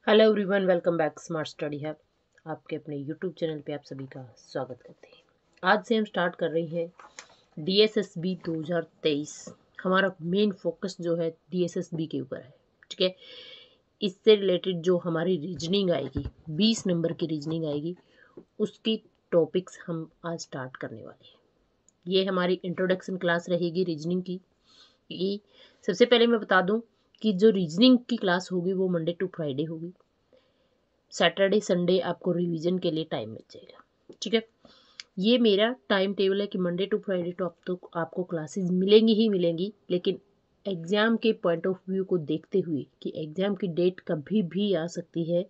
Hello everyone, welcome back smart study hub. आपके अपने YouTube channel पे आप सभी का स्वागत करते हैं। आज से हम स्टार्ट कर रहे हैं डीएसएसबी 2023। हमारा मेन फोकस जो है डीएसएसबी के ऊपर है, ठीक है। इससे रिलेटेड जो हमारी रीजनिंग आएगी, 20 नंबर की रीजनिंग आएगी, उसकी टॉपिक्स हम आज स्टार्ट करने वाले हैं। ये हमारी इंट्रोडक्शन क्लास रहेगी रीजनिंग की। ये सबसे पहले मैं बता दूं कि जो रीजनिंग की क्लास होगी वो मंडे टू फ्राइडे होगी। सैटरडे संडे आपको रिवीजन के लिए टाइम मिल जाएगा, ठीक है। ये मेरा टाइम टेबल है कि मंडे टू फ्राइडे तो आपको क्लासेस मिलेंगी ही मिलेंगी, लेकिन एग्ज़ाम के पॉइंट ऑफ व्यू को देखते हुए कि एग्ज़ाम की डेट कभी भी आ सकती है,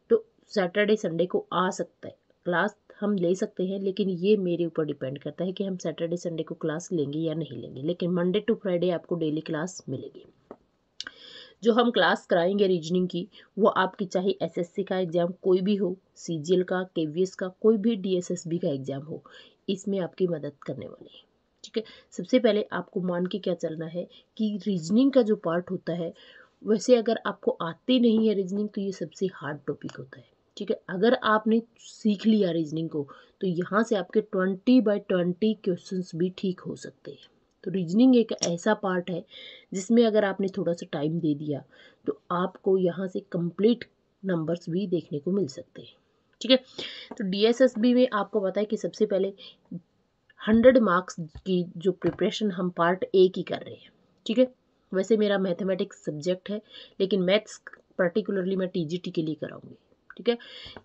तो सैटरडे संडे को आ सकता है क्लास हम ले सकते हैं, लेकिन ये मेरे ऊपर डिपेंड करता है कि हम सैटरडे संडे को क्लास लेंगे या नहीं लेंगे। लेकिन मंडे टू फ्राइडे आपको डेली क्लास मिलेगी। जो हम क्लास कराएंगे रीजनिंग की, वो आपकी चाहे एसएससी का एग्ज़ाम कोई भी हो, सीजीएल का, केवीएस का, कोई भी डीएसएसबी का एग्ज़ाम हो, इसमें आपकी मदद करने वाली है, ठीक है। सबसे पहले आपको मान के क्या चलना है कि रीजनिंग का जो पार्ट होता है, वैसे अगर आपको आती नहीं है रीजनिंग तो ये सबसे हार्ड टॉपिक होता है, ठीक है। अगर आपने सीख लिया रीजनिंग को तो यहाँ से आपके 20/20 क्वेश्चंस भी ठीक हो सकते हैं। तो रीजनिंग एक ऐसा पार्ट है जिसमें अगर आपने थोड़ा सा टाइम दे दिया तो आपको यहाँ से कंप्लीट नंबर्स भी देखने को मिल सकते हैं, ठीक है। तो डीएसएसबी में आपको पता है कि सबसे पहले 100 मार्क्स की जो प्रिपरेशन हम पार्ट ए की कर रहे हैं, ठीक है। वैसे मेरा मैथमेटिक्स सब्जेक्ट है, लेकिन मैथ्स पर्टिकुलरली मैं टीजीटी के लिए कराऊंगी, ठीक है।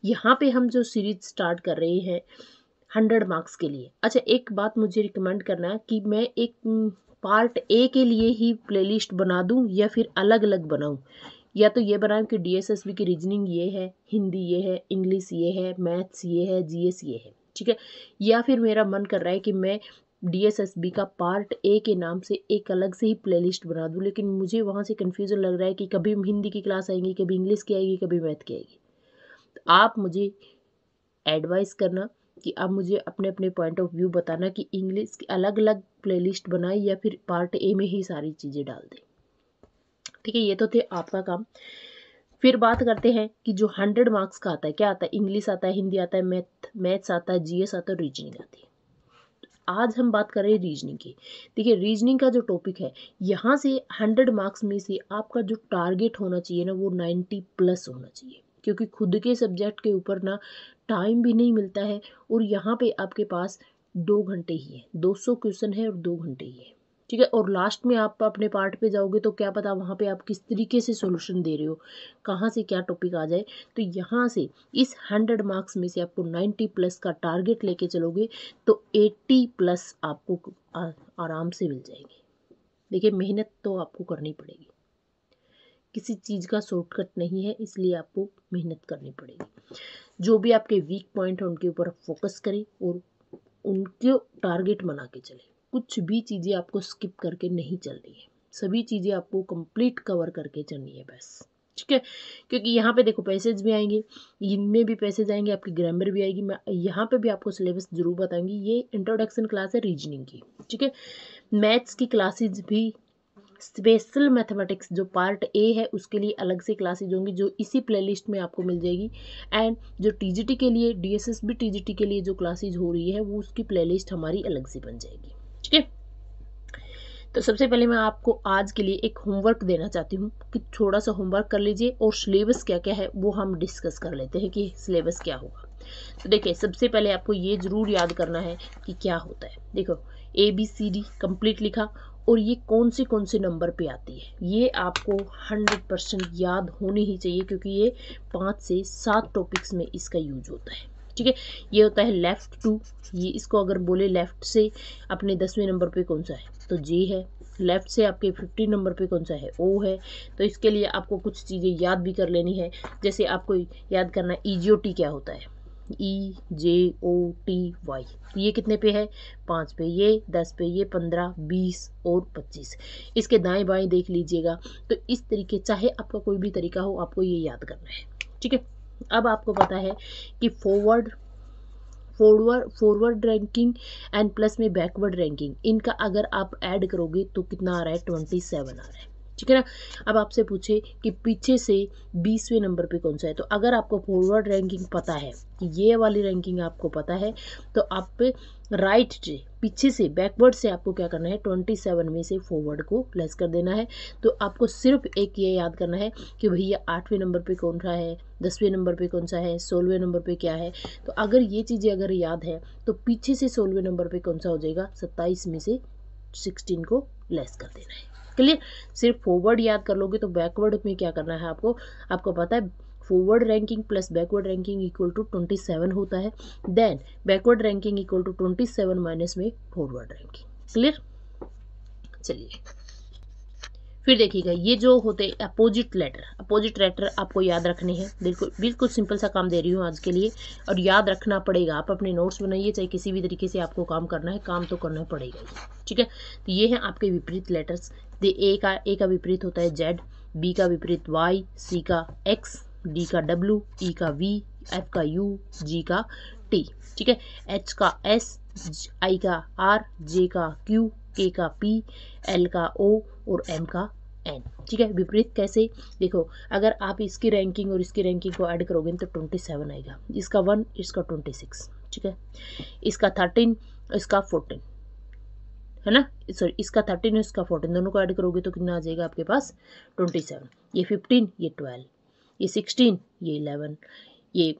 यहाँ पे हम जो सीरीज स्टार्ट कर रहे हैं 100 मार्क्स के लिए। अच्छा, एक बात मुझे रिकमेंड करना कि मैं एक पार्ट ए के लिए ही प्लेलिस्ट बना दूं या फिर अलग अलग बनाऊं। या तो ये बनाऊं कि डीएसएसबी की रीजनिंग ये है, हिंदी ये है, इंग्लिश ये है, मैथ्स ये है, जीएस ये है, ठीक है। या फिर मेरा मन कर रहा है कि मैं डीएसएसबी का पार्ट ए के नाम से एक अलग से ही प्लेलिस्ट बना दूं, लेकिन मुझे वहाँ से कन्फ्यूज़न लग रहा है कि कभी हिंदी की क्लास आएंगी, कभी इंग्लिश की आएगी, कभी मैथ की आएगी। तो आप मुझे एडवाइस करना कि आप मुझे अपने अपने पॉइंट ऑफ व्यू बताना कि इंग्लिश की अलग अलग प्लेलिस्ट बनाए या फिर पार्ट ए में ही सारी चीज़ें डाल दें, ठीक है। ये तो थे आपका काम। फिर बात करते हैं कि जो 100 मार्क्स का आता है, क्या आता है, इंग्लिश आता है, हिंदी आता है, मैथ्स आता है, जीएस आता है, रीजनिंग आती है। आज हम बात कर रहे हैं रीजनिंग की। देखिए, रीजनिंग का जो टॉपिक है, यहाँ से 100 मार्क्स में से आपका जो टारगेट होना चाहिए ना, वो 90 प्लस होना चाहिए, क्योंकि खुद के सब्जेक्ट के ऊपर ना टाइम भी नहीं मिलता है, और यहाँ पे आपके पास 2 घंटे ही है, 200 क्वेश्चन है और 2 घंटे ही है, ठीक है। और लास्ट में आप अपने पार्ट पे जाओगे तो क्या पता वहाँ पे आप किस तरीके से सॉल्यूशन दे रहे हो, कहाँ से क्या टॉपिक आ जाए। तो यहाँ से इस 100 मार्क्स में से आपको 90 प्लस का टारगेट लेके चलोगे तो 80 प्लस आपको आराम से मिल जाएगी। देखिए, मेहनत तो आपको करनी पड़ेगी, किसी चीज़ का शॉर्टकट नहीं है, इसलिए आपको मेहनत करनी पड़ेगी। जो भी आपके वीक पॉइंट है उनके ऊपर फोकस करें और उनको टारगेट बना के चले। कुछ भी चीज़ें आपको स्किप करके नहीं चलनी है, सभी चीज़ें आपको कंप्लीट कवर करके चलनी है बस, ठीक है। क्योंकि यहाँ पे देखो पैसेज भी आएंगे, इनमें भी पैसेज आएंगे, आपकी ग्रामर भी आएगी, मैं यहाँ पे भी आपको सिलेबस जरूर बताऊंगी। ये इंट्रोडक्शन क्लास है रीजनिंग की, ठीक है। मैथ्स की क्लासेज भी, स्पेशल मैथमेटिक्स जो पार्ट ए है उसके लिए अलग से क्लासेज होंगी, जो इसी प्लेलिस्ट में आपको मिल जाएगी। एंड जो टीजीटी के लिए, डीएसएसबी टीजीटी के लिए जो क्लासेज हो रही है, वो उसकी प्लेलिस्ट हमारी अलग से बन जाएगी, ठीक है। तो सबसे पहले मैं आपको आज के लिए एक होमवर्क देना चाहती हूँ कि थोड़ा सा होमवर्क कर लीजिए, और सिलेबस क्या क्या है वो हम डिस्कस कर लेते हैं कि सिलेबस क्या होगा। तो देखिए, सबसे पहले आपको ये ज़रूर याद करना है कि क्या होता है। देखो, ABCD कंप्लीट लिखा, और ये कौन से नंबर पे आती है, ये आपको 100% याद होनी ही चाहिए, क्योंकि ये 5 से 7 टॉपिक्स में इसका यूज होता है, ठीक है। ये होता है लेफ्ट टू, ये इसको अगर बोले लेफ्ट से अपने 10वें नंबर पे कौन सा है तो J है, लेफ्ट से आपके 50 नंबर पे कौन सा है O है। तो इसके लिए आपको कुछ चीज़ें याद भी कर लेनी है, जैसे आपको याद करना EJOT क्या होता है, EJOTY। ये कितने पे है, 5 पे, ये 10 पे, ये 15, 20 और 25। इसके दाएं बाएं देख लीजिएगा। तो इस तरीके, चाहे आपका कोई भी तरीका हो, आपको ये याद करना है, ठीक है। अब आपको पता है कि फॉरवर्ड रैंकिंग एंड प्लस में बैकवर्ड रैंकिंग, इनका अगर आप ऐड करोगे तो कितना आ रहा है, 27 आ रहा है, ठीक है ना। अब आपसे पूछे कि पीछे से 20वें नंबर पे कौन सा है, तो अगर आपको फॉरवर्ड रैंकिंग पता है कि ये वाली रैंकिंग आपको पता है, तो आप पे राइट से पीछे से बैकवर्ड से आपको क्या करना है, 27 में से फॉरवर्ड को लेस कर देना है। तो आपको सिर्फ एक ये याद करना है कि भैया 8वें नंबर पे कौन सा है, 10वें नंबर पे कौन सा है, 16वें नंबर पे क्या है। तो अगर ये चीज़ें अगर याद है तो पीछे से 16वें नंबर पे कौन सा हो जाएगा, 27 में से 16 को लेस कर देना है। क्लियर। सिर्फ फॉरवर्ड याद कर लोगे तो बैकवर्ड में क्या करना है आपको, आपको पता है forward ranking plus backward ranking equal to 27 होता है। Then backward ranking equal to 27 minus में फॉरवर्ड रैंकिंग। क्लियर। चलिए फिर देखिएगा, ये जो होते अपोजिट लेटर आपको याद रखने हैं। बिल्कुल बिल्कुल सिंपल सा काम दे रही हूँ आज के लिए, और याद रखना पड़ेगा। आप अपने नोट्स बनाइए, चाहे किसी भी तरीके से आपको काम करना है, काम तो करना पड़ेगा ही। ठीक है, तो ये हैं आपके विपरीत लेटर्स। ए का विपरीत होता है जेड, बी का विपरीत वाई, सी का एक्स, डी का डब्ल्यू, ई का वी, एफ का यू, जी का टी। ठीक है, एच का एस, आई का आर, जे का क्यू, के का पी, एल का ओ और एम का एन। ठीक है, विपरीत कैसे, देखो अगर आप इसकी रैंकिंग और इसकी रैंकिंग को ऐड करोगे तो 27 आएगा, इसका 1 इसका 26। ठीक है, इसका 13 इसका 14 है ना, सॉरी इसका 13 और इसका 14 दोनों को ऐड करोगे तो कितना आ जाएगा आपके पास 27। ये 15 ये 12 ये 16 ये 11 ये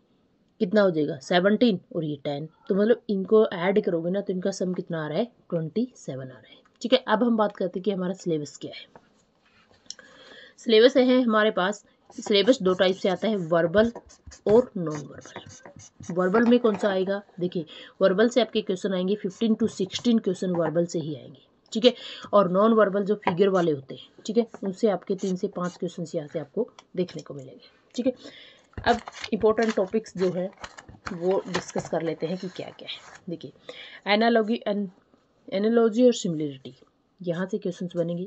कितना हो जाएगा 17 और ये 10। तो मतलब इनको ऐड करोगे ना तो इनका सम कितना आ रहा है 27 आ रहा है। ठीक है, अब हम बात करते हैं कि हमारा सिलेबस क्या है। सिलेबस है हमारे पास, सिलेबस दो टाइप से आता है, वर्बल और नॉन वर्बल। वर्बल में कौन सा आएगा, देखिए वर्बल से आपके क्वेश्चन आएंगे 15 to 16 क्वेश्चन वर्बल से ही आएंगे। ठीक है, और नॉन वर्बल जो फिगर वाले होते हैं, ठीक है, उनसे आपके 3 से 5 क्वेश्चन यहाँ से आपको देखने को मिलेंगे। ठीक है, अब इम्पोर्टेंट टॉपिक्स जो है वो डिस्कस कर लेते हैं कि क्या क्या है। देखिए एनालॉजी और सिमिलरिटी, यहाँ से क्वेश्चंस बनेंगे।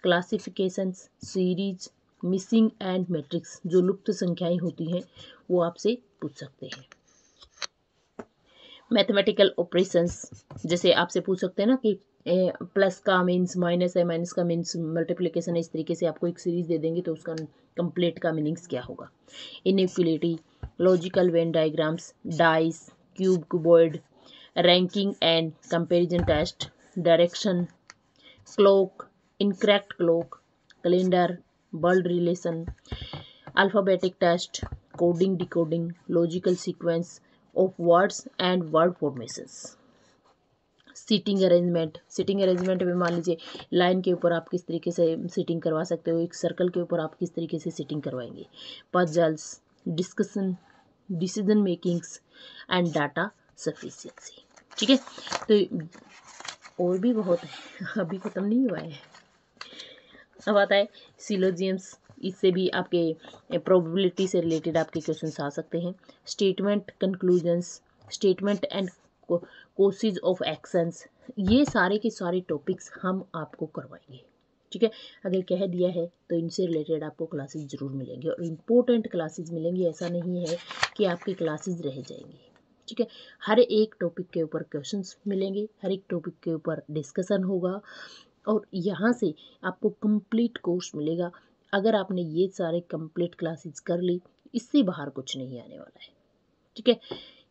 Classifications, series, missing and matrix, जो लुप्त संख्याएं होती हैं वो आपसे पूछ सकते हैं। मैथमेटिकल ऑपरेशंस, जैसे आपसे पूछ सकते हैं ना कि प्लस का मीन्स माइनस है, माइनस का मीन्स मल्टीप्लिकेशन है, इस तरीके से आपको एक सीरीज दे देंगे तो उसका कंप्लीट का मीनिंग्स क्या होगा। Inequality, logical Venn diagrams, dice, cube, cuboid, ranking and comparison test, direction, clock, incorrect clock, calendar, world relation, alphabetic test, coding decoding, logical sequence of words and word formations, seating arrangement में मान लीजिए line के ऊपर आप किस तरीके से seating करवा सकते हो, एक सर्कल के ऊपर आप किस तरीके से सीटिंग करवाएंगे, puzzles, discussion, decision makings and data sufficiency. ठीक है, तो और भी बहुत है, अभी ख़त्म नहीं हुआ है। अब आता है सिलोजियम्स, इससे भी आपके प्रोबेबिलिटी से रिलेटेड आपके क्वेश्चंस आ सकते हैं। Statement conclusions, statement and courses of actions, ये सारे के सारे टॉपिक्स हम आपको करवाएंगे। ठीक है, अगर कह दिया है तो इनसे रिलेटेड आपको क्लासेस ज़रूर मिलेंगी और इम्पोर्टेंट क्लासेस मिलेंगी, ऐसा नहीं है कि आपकी क्लासेस रह जाएंगी। ठीक है, हर एक टॉपिक के ऊपर क्वेश्चंस मिलेंगे, हर एक टॉपिक के ऊपर डिस्कशन होगा और यहाँ से आपको कंप्लीट कोर्स मिलेगा। अगर आपने ये सारे कंप्लीट क्लासेस कर ली, इससे बाहर कुछ नहीं आने वाला है। ठीक है,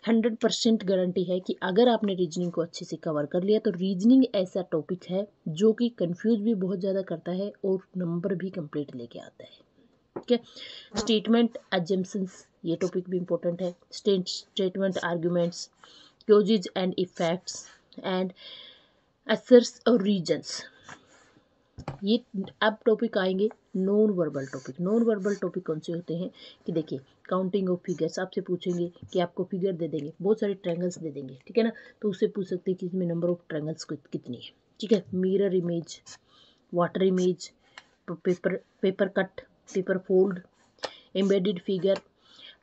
100% गारंटी है कि अगर आपने रीजनिंग को अच्छे से कवर कर लिया तो रीजनिंग ऐसा टॉपिक है जो कि कंफ्यूज भी बहुत ज़्यादा करता है और नंबर भी कंप्लीट लेके आता है। ठीक है, स्टेटमेंट अजम्पशंस, ये टॉपिक भी इम्पोर्टेंट है। Statement arguments, causes and effects and asserts और रीजन्स, ये अब टॉपिक आएंगे non verbal topic. Non verbal topic कौन से होते हैं कि देखिए काउंटिंग ऑफ फिगर्स, आपसे पूछेंगे कि आपको फिगर दे देंगे, बहुत सारे ट्रायंगल्स दे देंगे, ठीक है ना, तो उससे पूछ सकते हैं कि इसमें नंबर ऑफ ट्रायंगल्स कितनी है। ठीक है, mirror image, water image, paper cut, paper fold, embedded figure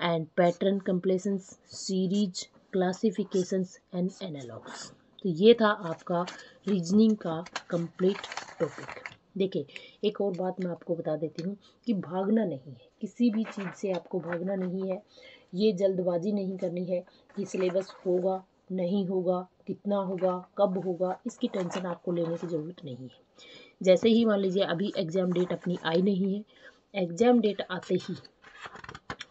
and pattern completions, series, classifications and analogs. तो ये था आपका रीजनिंग का कंप्लीट टॉपिक। देखिए एक और बात मैं आपको बता देती हूँ कि भागना नहीं है, किसी भी चीज़ से आपको भागना नहीं है, ये जल्दबाजी नहीं करनी है कि सिलेबस होगा नहीं होगा, कितना होगा, कब होगा, इसकी टेंशन आपको लेने की ज़रूरत नहीं है। जैसे ही मान लीजिए अभी एग्ज़ाम डेट अपनी आई नहीं है, एग्ज़ाम डेट आते ही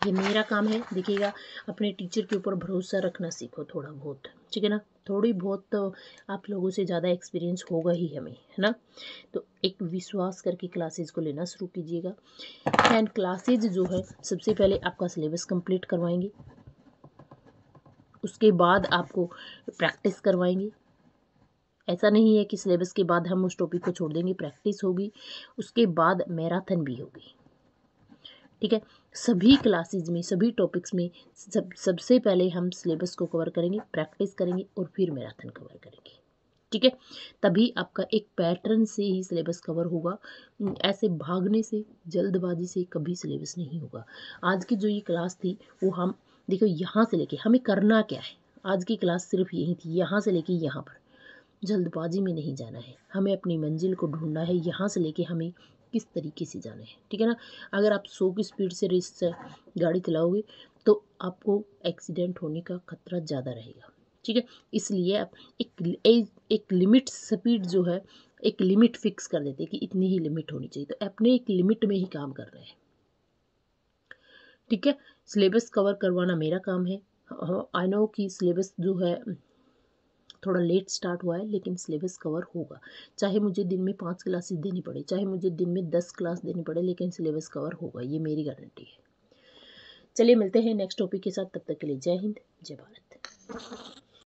ये मेरा काम है, देखिएगा अपने टीचर के ऊपर भरोसा रखना सीखो थोड़ा बहुत, ठीक है ना। थोड़ी बहुत तो आप लोगों से ज़्यादा एक्सपीरियंस होगा ही हमें, है ना। तो एक विश्वास करके क्लासेज को लेना शुरू कीजिएगा। एंड क्लासेज जो है सबसे पहले आपका सिलेबस कंप्लीट करवाएंगे, उसके बाद आपको प्रैक्टिस करवाएंगे। ऐसा नहीं है कि सिलेबस के बाद हम उस टॉपिक को छोड़ देंगे, प्रैक्टिस होगी, उसके बाद मैराथन भी होगी, ठीक है। सभी क्लासेज में, सभी टॉपिक्स में सबसे पहले हम सिलेबस को कवर करेंगे, प्रैक्टिस करेंगे और फिर मैराथन कवर करेंगे, ठीक है। तभी आपका एक पैटर्न से ही सिलेबस कवर होगा। ऐसे भागने से, जल्दबाजी से कभी सिलेबस नहीं होगा। आज की जो ये क्लास थी वो हम देखो यहाँ से लेके हमें करना क्या है, आज की क्लास सिर्फ यही थी, यहाँ से लेके यहाँ पर। जल्दबाजी में नहीं जाना है, हमें अपनी मंजिल को ढूंढना है, यहाँ से लेके हमें किस तरीके से जाना है, ठीक है ना। अगर आप 100 की स्पीड से रेस गाड़ी चलाओगे तो आपको एक्सीडेंट होने का खतरा ज़्यादा रहेगा, ठीक है। इसलिए आप एक लिमिट स्पीड जो है, एक लिमिट फिक्स कर देते हैं कि इतनी ही लिमिट होनी चाहिए, तो अपने एक लिमिट में ही काम कर रहे हैं, ठीक है। सिलेबस कवर करवाना मेरा काम है। आई नो कि सिलेबस जो है थोड़ा लेट स्टार्ट हुआ है, लेकिन सिलेबस कवर होगा। चाहे मुझे दिन में 5 क्लासेस देनी पड़े, चाहे मुझे दिन में 10 क्लास देनी पड़े, लेकिन सिलेबस कवर होगा, ये मेरी गारंटी है। चलिए मिलते हैं नेक्स्ट टॉपिक के साथ, तब तक के लिए जय हिंद, जय भारत।